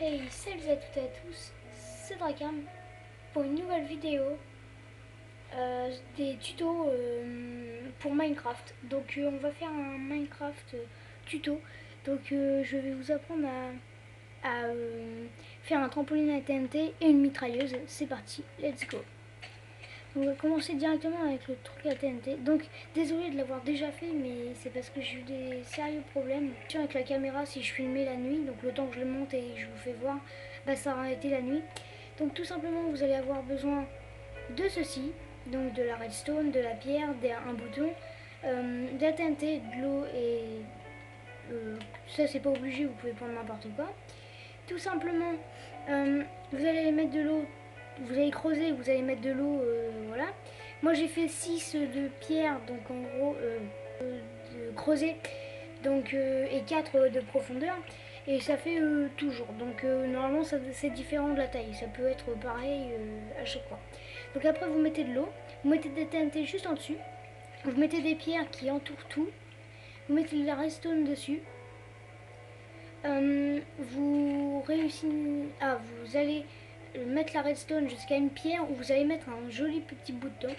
Hey, salut à toutes et à tous, c'est Drakam pour une nouvelle vidéo des tutos pour Minecraft. Donc on va faire un Minecraft tuto. Donc je vais vous apprendre à faire un trampoline à TNT et une mitrailleuse. C'est parti, let's go. On va commencer directement avec le truc à TNT. Donc désolé de l'avoir déjà fait, mais c'est parce que j'ai eu des sérieux problèmes avec la caméra. Si je filmais la nuit, donc le temps que je le monte et je vous fais voir, bah ça aurait été la nuit. Donc tout simplement vous allez avoir besoin de ceci, donc de la redstone, de la pierre, un bouton, de la TNT, de l'eau et ça c'est pas obligé, vous pouvez prendre n'importe quoi. Tout simplement vous allez mettre de l'eau, vous allez creuser, vous allez mettre de l'eau, voilà. Moi j'ai fait 6 de pierre, donc en gros de creuser, donc et 4 de profondeur. Et ça fait toujours. Donc normalement c'est différent de la taille. Ça peut être pareil à chaque fois. Donc après vous mettez de l'eau, vous mettez des TNT juste en dessus, vous mettez des pierres qui entourent tout, vous mettez de la redstone dessus. Vous réussissez, vous allez mettre la redstone jusqu'à une pierre où vous allez mettre un joli petit bouton.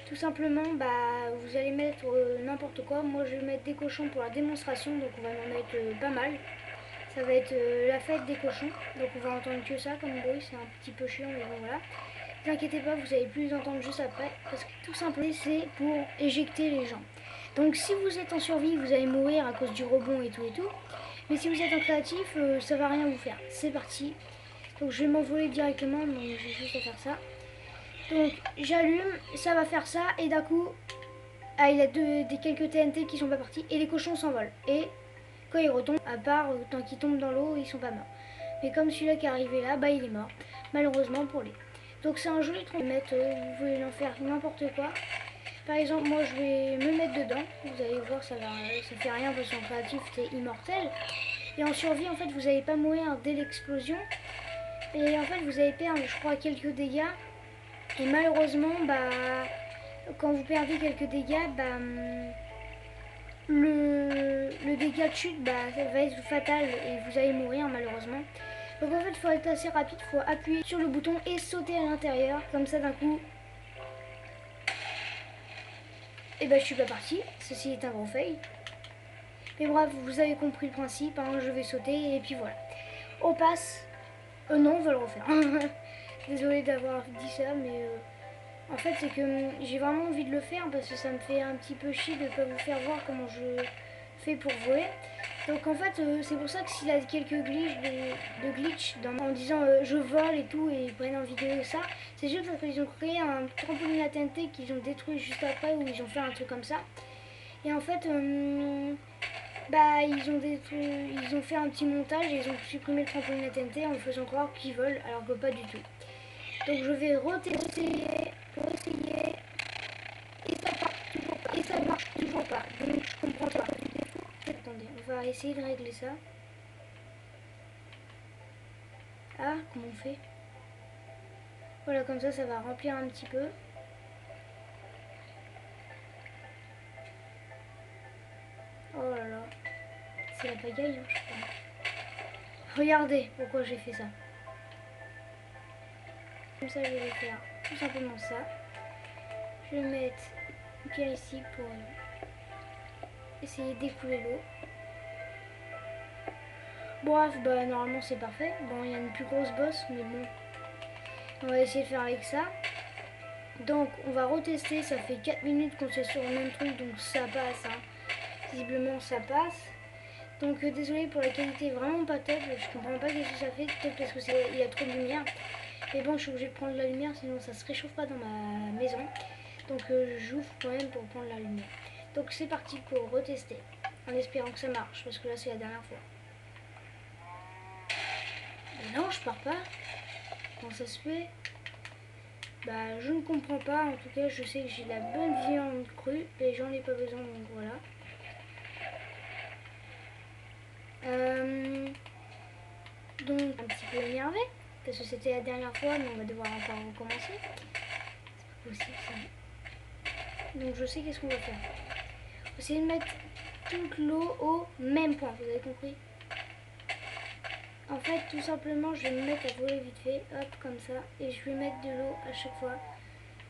Tout simplement, vous allez mettre n'importe quoi. Moi je vais mettre des cochons pour la démonstration, donc on va en mettre pas mal. Ça va être la fête des cochons, donc on va entendre que ça comme bruit, c'est un petit peu chiant, mais bon voilà. Ne vous inquiétez pas, vous allez plus les entendre juste après, parce que tout simplement c'est pour éjecter les gens. Donc si vous êtes en survie, vous allez mourir à cause du rebond et tout, mais si vous êtes en créatif, ça va rien vous faire. C'est parti. Donc je vais m'envoler directement, donc j'ai juste à faire ça. Donc j'allume, ça va faire ça, et d'un coup, il y a des quelques TNT qui sont pas partis, et les cochons s'envolent. Et quand ils retombent, à part tant qu'ils tombent dans l'eau, ils sont pas morts. Mais comme celui-là qui est arrivé là, il est mort. Malheureusement pour lui. Donc c'est un joli truc. Vous pouvez en faire n'importe quoi. Par exemple, moi je vais me mettre dedans. Vous allez voir, ça fait rien parce qu'en créatif c'est immortel. Et en survie, en fait, vous n'allez pas mourir dès l'explosion. Et en fait, vous allez perdre, je crois, quelques dégâts. Et malheureusement, quand vous perdez quelques dégâts, le dégât de chute ça va être fatal et vous allez mourir malheureusement. Donc en fait il faut être assez rapide, il faut appuyer sur le bouton et sauter à l'intérieur, comme ça d'un coup. Et je suis pas parti, ceci est un gros fail. Mais bref, vous avez compris le principe, hein, je vais sauter et puis voilà. On passe. Non, on va le refaire. Désolée d'avoir dit ça, mais en fait c'est que j'ai vraiment envie de le faire parce que ça me fait un petit peu chier de ne pas vous faire voir comment je fais pour voler. Donc en fait c'est pour ça que s'il y a quelques glitch en disant je vole et tout et ils prennent en vidéo ça, c'est juste parce qu'ils ont créé un trampoline à TNT qu'ils ont détruit juste après, ou ils ont fait un truc comme ça. Et en fait ils ont fait un petit montage et ils ont supprimé le trampoline à TNT en faisant croire qu'ils volent alors que pas du tout. Donc je vais essayer et ça marche toujours pas. Donc je comprends pas. Attendez, on va essayer de régler ça. Ah, comment on fait? Voilà, comme ça va remplir un petit peu. Oh là là, c'est la pagaille, hein, je crois. Regardez pourquoi j'ai fait ça. Comme ça, je vais faire tout simplement ça. Je vais mettre une pierre ici pour essayer d'écouler l'eau. Bref, normalement c'est parfait. Bon, il y a une plus grosse bosse, mais bon, on va essayer de faire avec ça. Donc on va retester, ça fait 4 minutes qu'on est sur le même truc, donc ça passe, hein. Visiblement ça passe. Donc désolé pour la qualité vraiment pas top, je comprends pas qu'est-ce que ça fait, peut-être parce qu'il y a trop de lumière. Mais bon, je suis obligée de prendre la lumière, sinon ça se réchauffe pas dans ma maison. Donc j'ouvre quand même pour prendre la lumière. Donc c'est parti pour retester, en espérant que ça marche, parce que là c'est la dernière fois. Mais non, je pars pas. Comment ça se fait? Je ne comprends pas. En tout cas, je sais que j'ai de la bonne viande crue et j'en ai pas besoin, donc voilà. Donc un petit peu énervé parce que c'était la dernière fois, mais on va devoir encore recommencer. C'est pas possible ça. Donc je sais qu'est-ce qu'on va faire. On va essayer de mettre toute l'eau au même point. Vous avez compris? En fait, tout simplement, je vais me mettre à voler vite fait, hop, comme ça, et je vais mettre de l'eau à chaque fois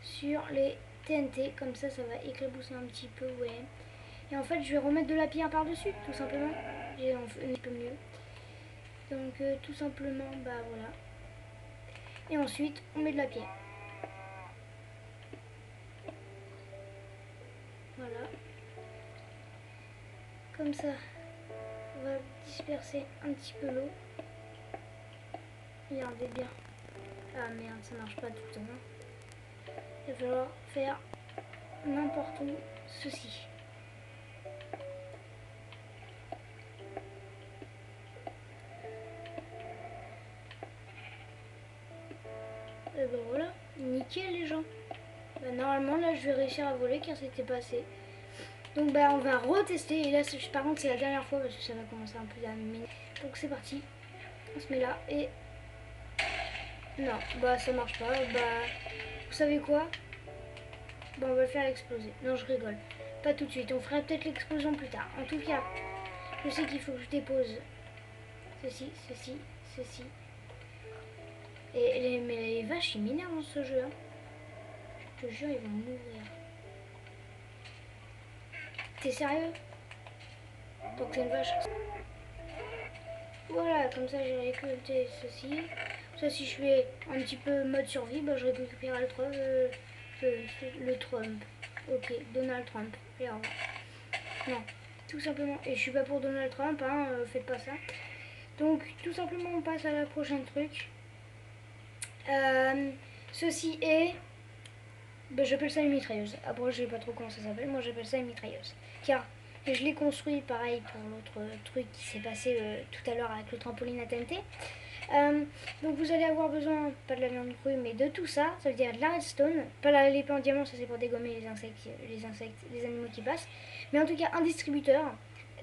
sur les TNT, comme ça, ça va éclabousser un petit peu, ouais. Et en fait, je vais remettre de la pierre par-dessus, tout simplement. J'ai un petit peu mieux. Donc, tout simplement, bah voilà. Et ensuite, on met de la pierre. Voilà. Comme ça, on va disperser un petit peu l'eau. Regardez bien. Ah merde, ça marche pas tout le temps. Hein. Il va falloir faire n'importe où ceci. Et ben voilà, nickel les gens. Bah, normalement là je vais réussir à voler car c'était passé. Donc bah on va retester et là par contre c'est la dernière fois parce que ça va commencer un peu à m'énerver. Donc c'est parti. On se met là et... Non, bah ça marche pas. Bah vous savez quoi? Bah on va le faire exploser. Non je rigole. Pas tout de suite, on fera peut-être l'explosion plus tard. En tout cas, je sais qu'il faut que je dépose ceci, ceci, ceci. Mais les vaches ils m'énervent dans ce jeu. Hein. Je te jure ils vont mourir. T'es sérieux? Donc c'est une vache. Voilà, comme ça j'ai récolté ceci. Ça si je fais un petit peu mode survie, bah, je récupère le Trump. Ok, Donald Trump. Et au revoir. Non, tout simplement. Et je suis pas pour Donald Trump, hein, faites pas ça. Donc tout simplement on passe à la prochaine truc. Ceci est... Ben, j'appelle ça une mitrailleuse. Après je sais pas trop comment ça s'appelle, moi j'appelle ça une mitrailleuse. Car je l'ai construit pareil pour l'autre truc qui s'est passé tout à l'heure avec le trampoline à TNT. Donc vous allez avoir besoin, pas de la viande crue, mais de tout ça. Ça veut dire de la redstone. Pas l'épée en diamant, ça c'est pour dégommer les animaux qui passent. Mais en tout cas un distributeur,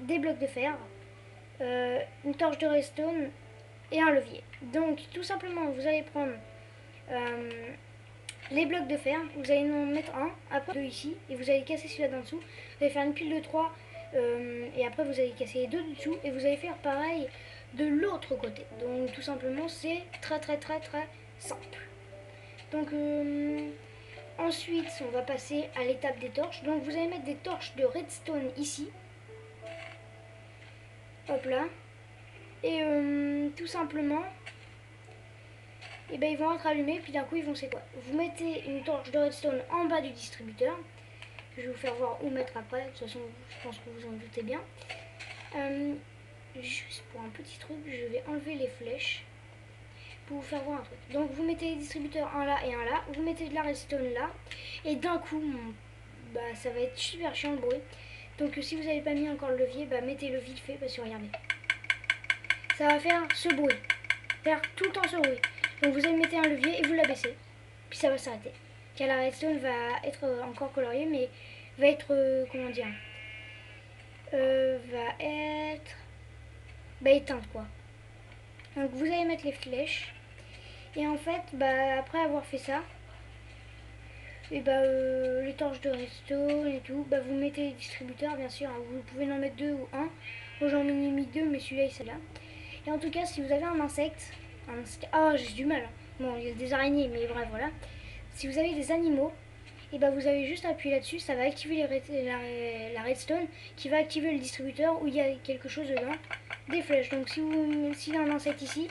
des blocs de fer, une torche de redstone et un levier. Donc tout simplement vous allez prendre les blocs de fer, vous allez en mettre un, après deux ici, et vous allez casser celui-là d'en dessous. Vous allez faire une pile de 3, et après vous allez casser les deux dessous, et vous allez faire pareil de l'autre côté. Donc tout simplement c'est très simple. Donc ensuite on va passer à l'étape des torches. Donc vous allez mettre des torches de redstone ici. Hop là. Et tout simplement, et ben ils vont être allumés, puis d'un coup ils vont s'éteindre. Vous mettez une torche de redstone en bas du distributeur. Je vais vous faire voir où mettre après. De toute façon, je pense que vous en doutez bien. Juste pour un petit truc, je vais enlever les flèches pour vous faire voir un truc. Donc vous mettez les distributeurs un là et un là. Vous mettez de la redstone là. Et d'un coup, bah, ça va être super chiant le bruit. Donc si vous n'avez pas mis encore le levier, bah, mettez-le vite fait parce que regardez. Ça va faire ce bruit. Faire tout le temps ce bruit. Donc vous allez mettre un levier et vous l'abaissez. Puis ça va s'arrêter. Car la redstone va être encore coloriée, mais va être, comment dire, va être éteinte quoi. Donc vous allez mettre les flèches. Et en fait, bah, après avoir fait ça, et bah, les torches de redstone et tout, bah, vous mettez les distributeurs bien sûr. Hein, vous pouvez en mettre deux ou un. Moi j'en ai mis deux, mais celui-là il est là. Et en tout cas, si vous avez un insecte, ah j'ai du mal. Bon, il y a des araignées, mais bref, voilà. Si vous avez des animaux, et bah vous avez juste appuyé là-dessus, ça va activer la redstone qui va activer le distributeur où il y a quelque chose dedans, des flèches. Donc s'il y a un insecte ici,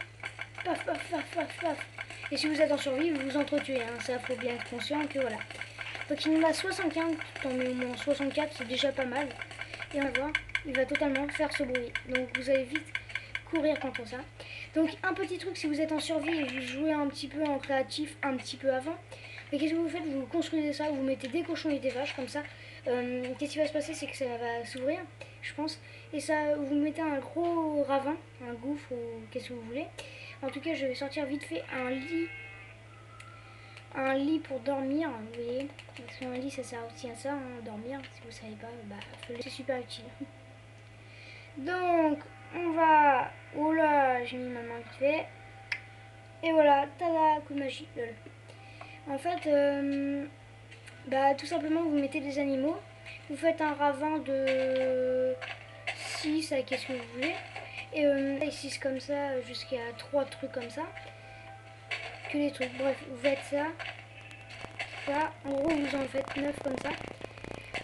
paf paf paf paf paf. Et si vous êtes en survie, vous vous entretuez. Hein. Ça faut bien être conscient que voilà. Donc il nous a 75, tant mais au moins 64, c'est déjà pas mal. Et on va voir, il va totalement faire ce bruit. Donc vous allez vite courir contre ça. Donc un petit truc, si vous êtes en survie et vous jouez un petit peu en créatif un petit peu avant, mais qu'est-ce que vous faites? Vous construisez ça, vous mettez des cochons et des vaches comme ça. Qu'est-ce qui va se passer? C'est que ça va s'ouvrir, je pense. Et ça, vous mettez un gros ravin, un gouffre ou qu'est-ce que vous voulez. En tout cas, je vais sortir vite fait un lit pour dormir, vous voyez. Parce qu'un lit, ça sert aussi à ça, hein, dormir. Si vous savez pas, bah, c'est super utile. Donc, on va... Oh là, j'ai mis ma main vite fait. Et voilà, tada, coup de magie, lol. En fait, bah, tout simplement, vous mettez des animaux. Vous faites un ravin de 6 à qu'est-ce que vous voulez. Et ici. 6 comme ça jusqu'à 3 trucs comme ça. Que les trucs. Bref, vous faites ça. Voilà. En gros, vous en faites 9 comme ça.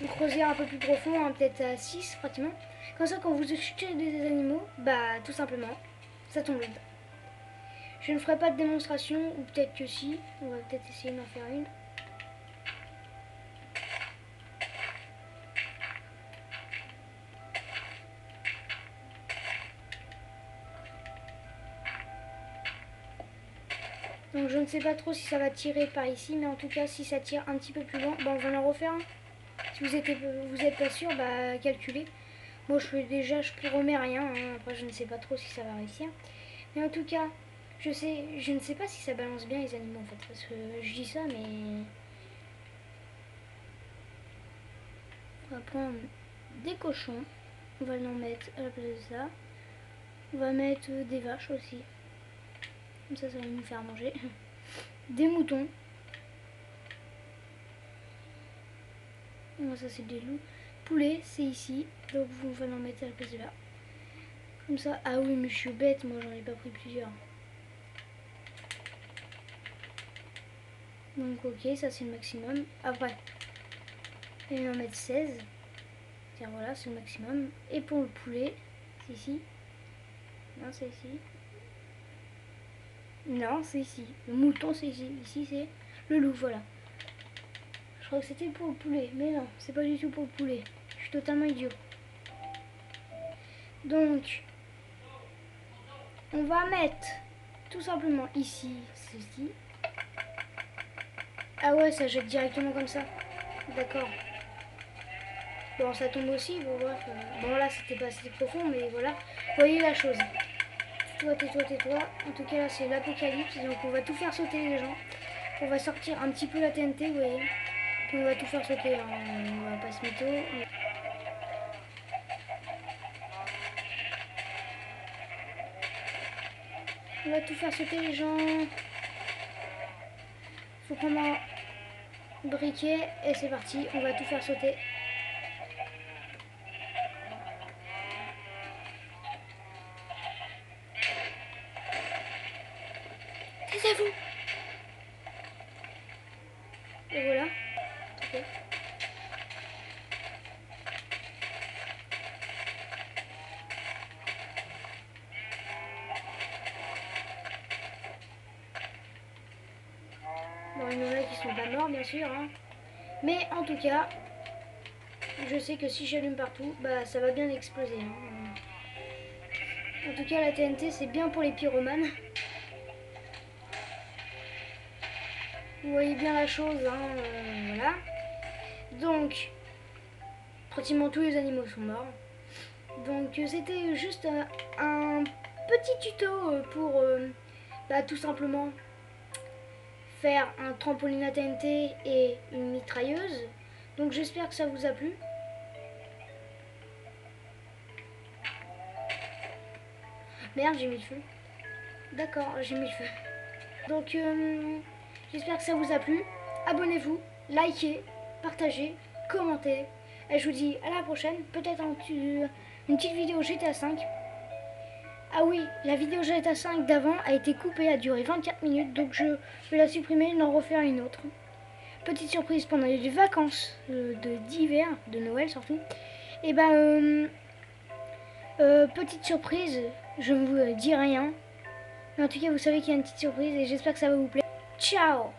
Vous creusez un peu plus profond, hein, peut-être à 6 pratiquement. Comme ça, quand vous achetez des animaux, bah tout simplement, ça tombe dedans. Je ne ferai pas de démonstration, ou peut-être que si. On va peut-être essayer d'en faire une. Donc je ne sais pas trop si ça va tirer par ici, mais en tout cas si ça tire un petit peu plus loin, bah, on va en refaire un. Si vous êtes pas sûr, bah calculez. Moi je promets rien, hein. Après je ne sais pas trop si ça va réussir. Mais en tout cas, je ne sais pas si ça balance bien les animaux en fait, parce que je dis ça, mais... On va prendre des cochons, on va en mettre à la place de ça. On va mettre des vaches aussi. Comme ça va nous faire manger. Des moutons. Ça c'est des loups. Poulet, c'est ici. Donc vous allez en mettre à la place de là. Comme ça. Ah oui, mais je suis bête, moi j'en ai pas pris plusieurs. Donc ok, ça c'est le maximum. Après, je vais en mettre 16. Tiens, voilà, c'est le maximum. Et pour le poulet, c'est ici. Non, c'est ici. Non, c'est ici. Le mouton, c'est ici. Ici, c'est le loup, voilà. Je crois que c'était pour le poulet. Mais non, c'est pas du tout pour le poulet. Je suis totalement idiot. Donc, on va mettre tout simplement ici, ceci. Ah ouais, ça jette directement comme ça. D'accord. Bon, ça tombe aussi. Bon, bref. Bon, là, c'était pas assez profond, mais voilà. Vous voyez la chose. Tais-toi, tais-toi, tais-toi. En tout cas, là, c'est l'apocalypse. Donc, on va tout faire sauter, les gens. On va sortir un petit peu la TNT, vous voyez. Puis, on va tout faire sauter. Hein. On va pas se mytho. On va tout faire sauter, les gens. Faut prendre un briquet. Et c'est parti. On va tout faire sauter. Taisez-vous. Et voilà. Okay. Bon, il y en a qui sont pas morts, bien sûr. Hein. Mais en tout cas, je sais que si j'allume partout, bah ça va bien exploser. Hein. En tout cas, la TNT, c'est bien pour les pyromanes. Vous voyez bien la chose, hein, voilà. Donc, pratiquement tous les animaux sont morts. Donc, c'était juste un petit tuto pour bah, tout simplement faire un trampoline à TNT et une mitrailleuse. Donc, j'espère que ça vous a plu. Merde, j'ai mis le feu. D'accord, j'ai mis le feu. Donc, j'espère que ça vous a plu. Abonnez-vous, likez, partagez, commentez. Et je vous dis à la prochaine. Peut-être une petite vidéo GTA 5. Ah oui, la vidéo GTA 5 d'avant a été coupée, a duré 24 minutes. Donc je vais la supprimer et en refaire une autre. Petite surprise pendant les vacances d'hiver, de Noël surtout. Et ben, petite surprise, je ne vous dis rien. Mais en tout cas, vous savez qu'il y a une petite surprise et j'espère que ça va vous plaire. Ciao!